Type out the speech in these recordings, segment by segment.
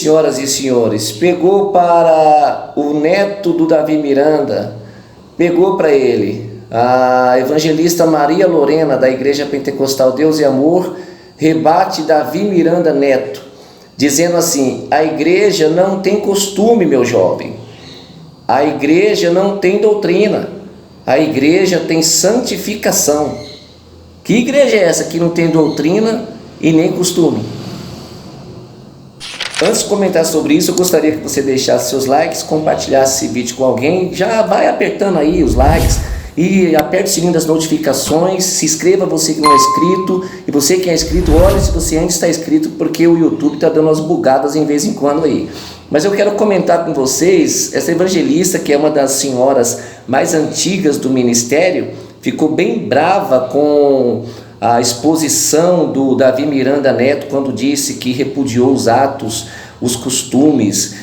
senhoras e senhores, pegou para o neto do Davi Miranda, pegou para ele. A evangelista Maria Lorena, da Igreja Pentecostal Deus e Amor, rebate Davi Miranda Neto, dizendo assim: a igreja não tem costume, meu jovem. A igreja não tem doutrina. A igreja tem santificação. Que igreja é essa que não tem doutrina e nem costume? Antes de comentar sobre isso, eu gostaria que você deixasse seus likes, compartilhasse esse vídeo com alguém. Já vai apertando aí os likes e aperte o sininho das notificações. Se inscreva, você que não é inscrito. E você que é inscrito, olhe se você ainda está inscrito, porque o YouTube está dando umas bugadas em vez em quando aí. Mas eu quero comentar com vocês, essa evangelista, que é uma das senhoras mais antigas do ministério, ficou bem brava com a exposição do Davi Miranda Neto, quando disse que repudiou os atos, os costumes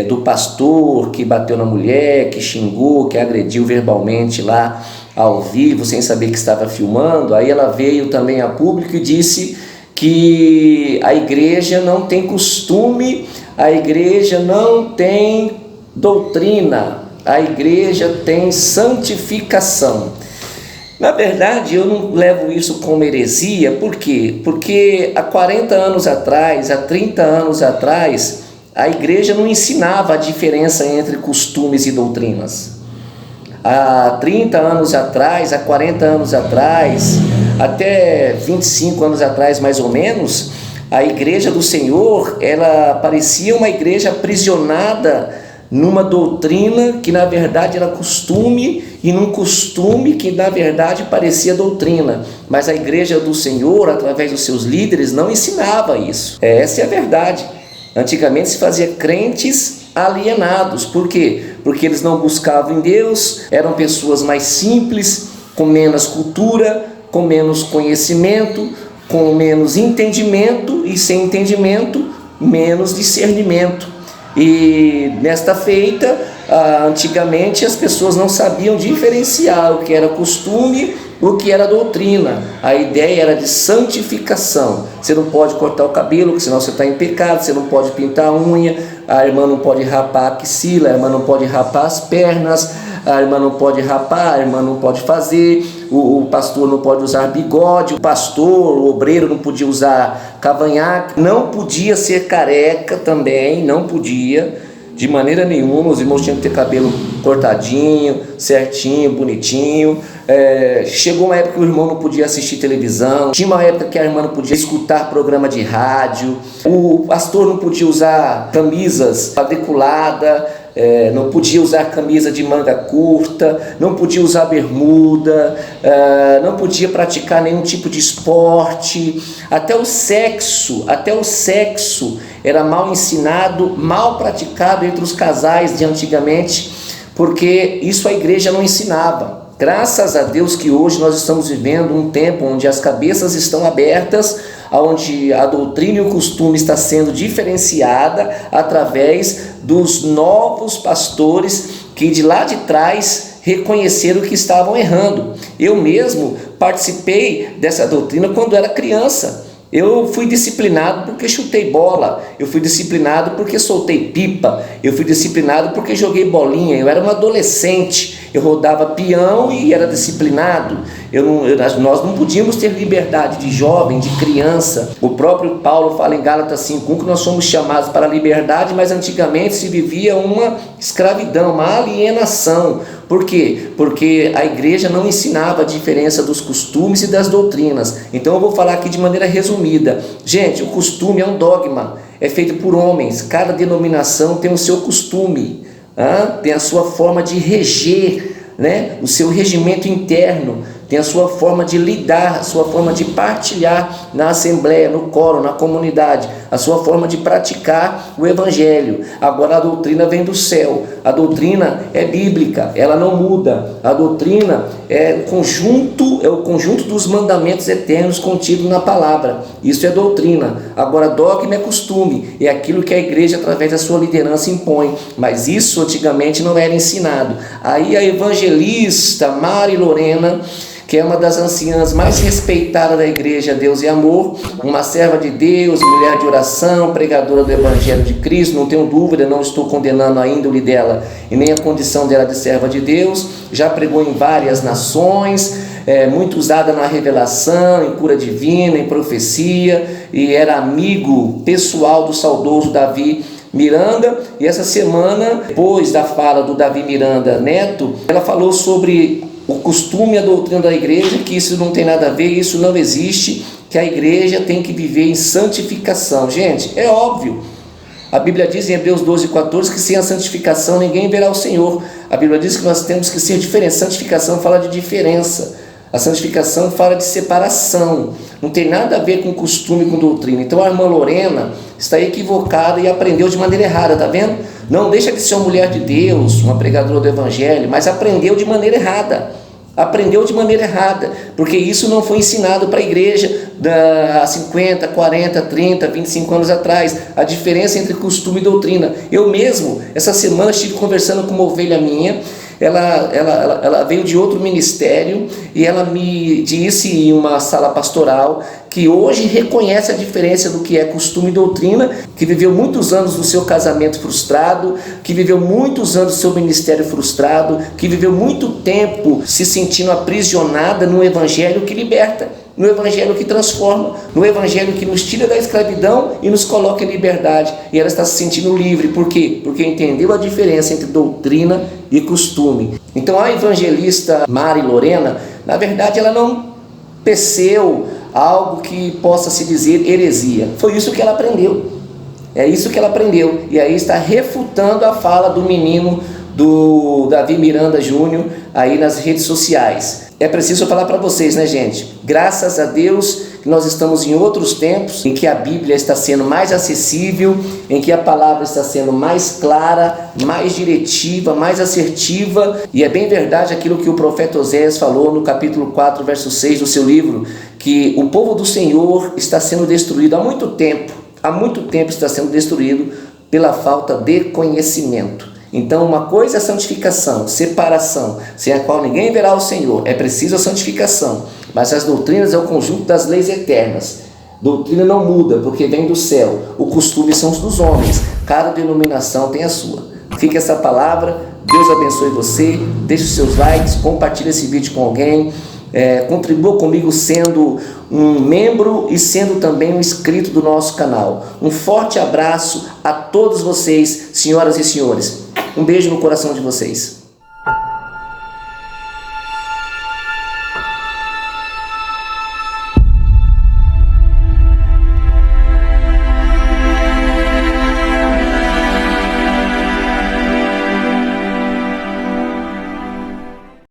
do pastor que bateu na mulher, que xingou, que agrediu verbalmente lá ao vivo, sem saber que estava filmando. Aí ela veio também a público e disse que a igreja não tem costume, a igreja não tem doutrina, a igreja tem santificação. Na verdade, eu não levo isso como heresia. Por quê? Porque há 40 anos atrás, há 30 anos atrás, a igreja não ensinava a diferença entre costumes e doutrinas. Há 30 anos atrás, há 40 anos atrás, até 25 anos atrás mais ou menos, a igreja do Senhor, ela parecia uma igreja aprisionada numa doutrina que na verdade era costume, e num costume que na verdade parecia doutrina. Mas a igreja do Senhor, através dos seus líderes, não ensinava isso. Essa é a verdade. Antigamente se fazia crentes alienados. Por quê? Porque eles não buscavam em Deus, eram pessoas mais simples, com menos cultura, com menos conhecimento, com menos entendimento, e sem entendimento, menos discernimento. E nesta feita, antigamente as pessoas não sabiam diferenciar o que era costume, o que era doutrina. A ideia era de santificação. Você não pode cortar o cabelo, porque senão você está em pecado. Você não pode pintar a unha, a irmã não pode rapar a axila, a irmã não pode rapar as pernas, a irmã não pode rapar, a irmã não pode fazer, o pastor não pode usar bigode, o pastor, o obreiro não podia usar cavanhaque, não podia ser careca também, não podia, de maneira nenhuma. Os irmãos tinham que ter cabelo cortadinho, certinho, bonitinho. Chegou uma época que o irmão não podia assistir televisão, tinha uma época que a irmã não podia escutar programa de rádio, o pastor não podia usar camisas quadriculadas, não podia usar camisa de manga curta, não podia usar bermuda, não podia praticar nenhum tipo de esporte. Até o sexo era mal ensinado, mal praticado entre os casais de antigamente, porque isso a igreja não ensinava. Graças a Deus que hoje nós estamos vivendo um tempo onde as cabeças estão abertas, onde a doutrina e o costume está sendo diferenciada através dos novos pastores que de lá de trás reconheceram que estavam errando. Eu mesmo participei dessa doutrina quando era criança. Eu fui disciplinado porque chutei bola, eu fui disciplinado porque soltei pipa, eu fui disciplinado porque joguei bolinha. Eu era um adolescente, eu rodava peão e era disciplinado. Nós não podíamos ter liberdade de jovem, de criança. O próprio Paulo fala em Gálatas 5:1 que nós somos chamados para a liberdade, mas antigamente se vivia uma escravidão, uma alienação. Por quê? Porque a igreja não ensinava a diferença dos costumes e das doutrinas. Então eu vou falar aqui de maneira resumida. Gente, o costume é um dogma, é feito por homens. Cada denominação tem o seu costume, tem a sua forma de reger, o seu regimento interno, tem a sua forma de lidar, a sua forma de partilhar na assembleia, no coro, na comunidade, a sua forma de praticar o evangelho. Agora a doutrina vem do céu, a doutrina é bíblica, ela não muda. A doutrina é o conjunto dos mandamentos eternos contidos na palavra. Isso é doutrina. Agora dogma é costume, é aquilo que a igreja através da sua liderança impõe, mas isso antigamente não era ensinado. Aí a evangelista Maria Lorena que é uma das anciãs mais respeitadas da Igreja Deus e Amor, uma serva de Deus, mulher de oração, pregadora do Evangelho de Cristo, não tenho dúvida, não estou condenando a índole dela e nem a condição dela de serva de Deus, já pregou em várias nações, muito usada na revelação, em cura divina, em profecia, e era amigo pessoal do saudoso Davi Miranda. E essa semana, depois da fala do Davi Miranda Neto, ela falou sobre o costume e a doutrina da igreja, que isso não tem nada a ver, isso não existe, que a igreja tem que viver em santificação. Gente, é óbvio, a Bíblia diz em Hebreus 12:14 que sem a santificação ninguém verá o Senhor. A Bíblia diz que nós temos que ser diferentes. Santificação fala de diferença, a santificação fala de separação, não tem nada a ver com costume, com doutrina. Então a irmã Lorena está equivocada e aprendeu de maneira errada, tá vendo? Não deixa de ser uma mulher de Deus, uma pregadora do Evangelho, mas aprendeu de maneira errada. Aprendeu de maneira errada, porque isso não foi ensinado para a igreja há 50, 40, 30, 25 anos atrás. A diferença entre costume e doutrina. Eu mesmo, essa semana, estive conversando com uma ovelha minha. Ela veio de outro ministério e ela me disse em uma sala pastoral que hoje reconhece a diferença do que é costume e doutrina, que viveu muitos anos do seu casamento frustrado, que viveu muitos anos do seu ministério frustrado, que viveu muito tempo se sentindo aprisionada no evangelho que liberta, no evangelho que transforma, no evangelho que nos tira da escravidão e nos coloca em liberdade. E ela está se sentindo livre. Por quê? Porque entendeu a diferença entre doutrina e costume. Então a evangelista Mari Lorena, na verdade, ela não teceu algo que possa se dizer heresia. Foi isso que ela aprendeu. É isso que ela aprendeu. E aí está refutando a fala do menino do Davi Miranda Júnior aí nas redes sociais. É preciso falar para vocês, né, gente? Graças a Deus que nós estamos em outros tempos em que a Bíblia está sendo mais acessível, em que a palavra está sendo mais clara, mais diretiva, mais assertiva. E é bem verdade aquilo que o profeta Oséias falou no capítulo 4, verso 6 do seu livro, que o povo do Senhor está sendo destruído há muito tempo está sendo destruído pela falta de conhecimento. Então uma coisa é santificação, separação, sem a qual ninguém verá o Senhor. É preciso a santificação, mas as doutrinas é o conjunto das leis eternas. Doutrina não muda, porque vem do céu. O costume são os dos homens, cada denominação tem a sua. Fique essa palavra, Deus abençoe você, deixe os seus likes, compartilhe esse vídeo com alguém, contribua comigo sendo um membro e sendo também um inscrito do nosso canal. Um forte abraço a todos vocês, senhoras e senhores. Um beijo no coração de vocês.